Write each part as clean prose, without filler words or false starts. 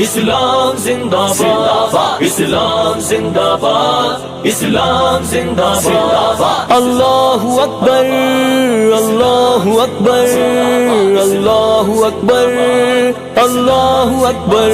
اسلام زندہ باد، اسلام زندہ باد، اسلام زندہ باد۔ اللہ اکبر، اللہ اکبر، اللہ اکبر، اللہ اکبر،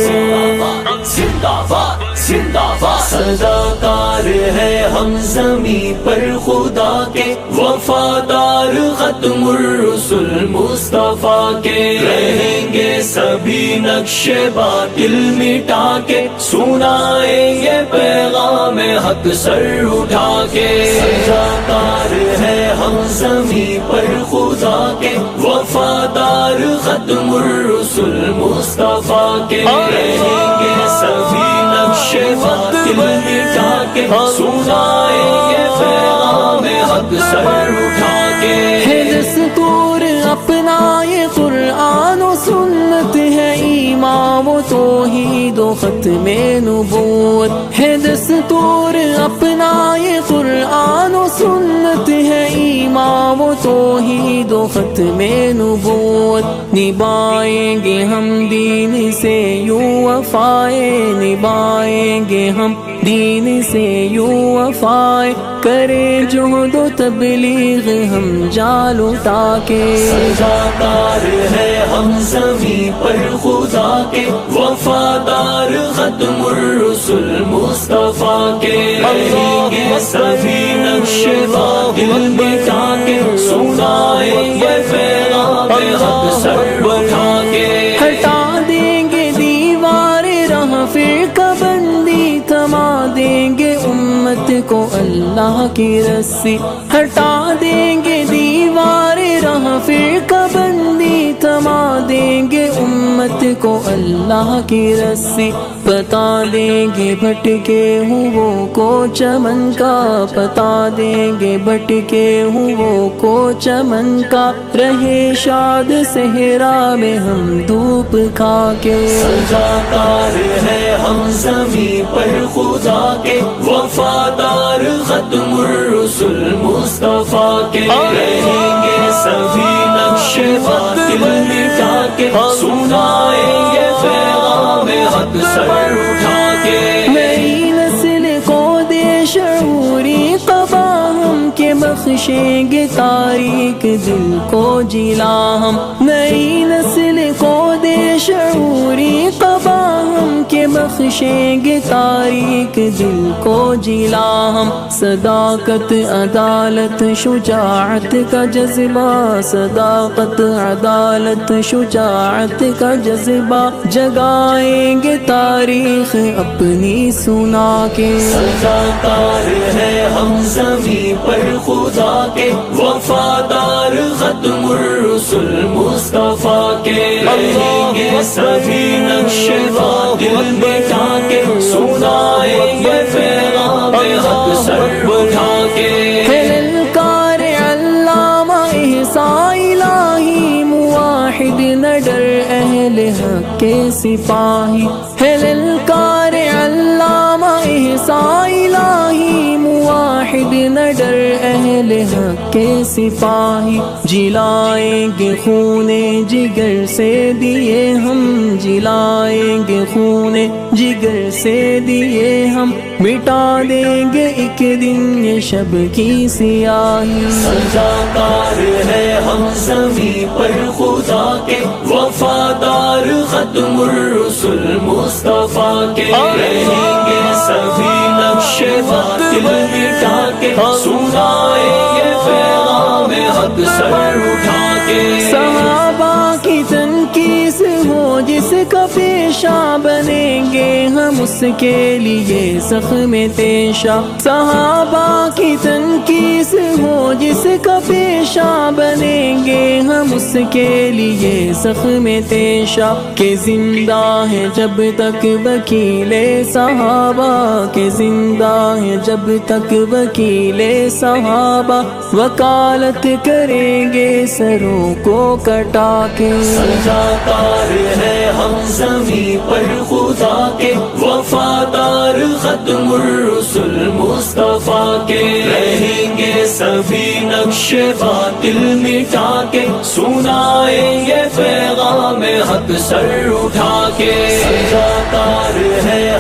زندہ باد، زندہ باد۔ صداکار ہے ہم زمین پر خدا کے، وفادار ختم الرسل مصطفیٰ کے، رہیں گے سبھی نقش باطل مٹا کے، سنائیں گے پیغام حق سر اٹھا کے۔ صداکار ہے ہم زمین پر خدا کے، وفادار ختم الرسل مصطفیٰ کے، رہیں گے سبھی نقش باطل مٹا کے، سنائیں گے پیغام حق سر اٹھا کے۔ ہے دستور اپنا یہ قرآن و سنت، ہے ایمان و توحید و ختم نبوت، ہے دستور اپنا یہ قرآن و سنت، ہے ایمان و توحید و ختم نبوت۔ نبھائیں گے ہم دین سے یوں وفائے، نبھائیں گے ہم دین سے یوں وفائے، کرے جہد و تبلیغ ہم جال اٹھا کے۔ صداکار ہے ہم زمین پر خدا کے، وفادار ختم الرسل مصطفیٰ کے، رہیں گے سبھی نقش باطل مٹا کے، سنائیں گے پیغام حق سر اٹھا کے۔ ہٹا دیں گے دیوار راہ فرقہ بندی، تھما دیں گے امت کو اللہ کی رسی، ہٹا دیں گے دیوار راہ فرقہ بندی، تھما دیں گے امت کو اللہ کی رسی، بتا دیں گے بھٹکے ہوں کو چمن کا، بتا دیں گے بھٹکے ہوں کو چمن کا، رہے شاد صحرا میں ہم دھوپ کھا کے۔ صداکار ہے ہم زمین پر خدا کے، وفادار ختم الرسل مصطفیٰ کے، رہیں گے سبھی نقش باطل مٹا کے، سنائیں گے پیغام حق سر اٹھا کے۔ نئی نسل کو دے شعوری قبا ہم کے، بخشیں گے تاریک دل کو جلا ہم، نئی نسل کو دے شعوری قبا ہم کے، بخشیں گے تاریک دل کو جلا ہم، صداقت عدالت شجاعت کا جذبہ، صداقت عدالت شجاعت کا جذبہ، جگائیں گے تاریخ اپنی سنا کے۔ صداکار ہے ہم زمین پر خدا کے، وفادار ختم الرسل مصطفیٰ کے، رہیں گے سبھی نقش باطل مٹا کے، سنائیں گے پیغام حق سر اٹھا کے۔ ہے للکار علامہ احسان الہی، موحد نہ ڈر اہل حق کے سپاہی، ہے للکار علامہ احسان الہی، موحد نہ ڈر اہل حق کے سپاہی، جلائیں گے خون جگر سے دیے ہم، جلائیں گے خون جگر سے دیے ہم، مٹا دیں گے ایک دن یہ شب کی سیاہی۔ صداکار ہے ہم زمین پر خدا کے، وفادار ختم الرسل مصطفیٰ کے، رہیں گے سبھی نقش باطل مٹا کے، سنائیں گے پیغام حق سر اٹھا کے۔ صحابہ کی تنقید ہو جس کا پیشہ، بنیں گے ہم اس کے لیے زخم تیشہ، صحابہ کی تنقید ہو جس کا پیشہ، بنیں گے ہم اس کے لیے زخم تیشہ، کہ زندہ ہے جب تک وکیل صحابہ، کہ زندہ ہے جب تک وکیل صحابہ، وکالت کریں گے سروں کو کٹا کے۔ صداکار ہے ہم زمین پر خدا کے، وفادار ختم الرسل مصطفیٰ کے، رہیں گے سبھی نقش باطل مٹا کے، سنائیں گے پیغام حق سر اٹھا کے۔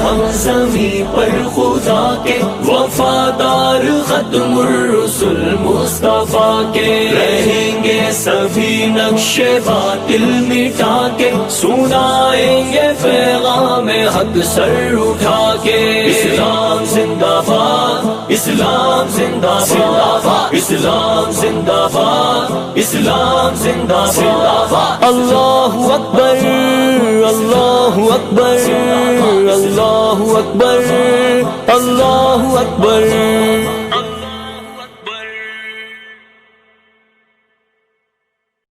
ہم زمین پر خدا کے وفادار ختم الرسل مصطفیٰ کے رہیں گے سبھی نقش باطل مٹا کے سنائیں گے پیغام حق سر اٹھا کے اسلام زندہ باد اسلام زندہ باد اسلام زندہ باد اسلام زندہ باد اللہ اکبر اللہ اکبر اللہ اکبر اللہ اکبر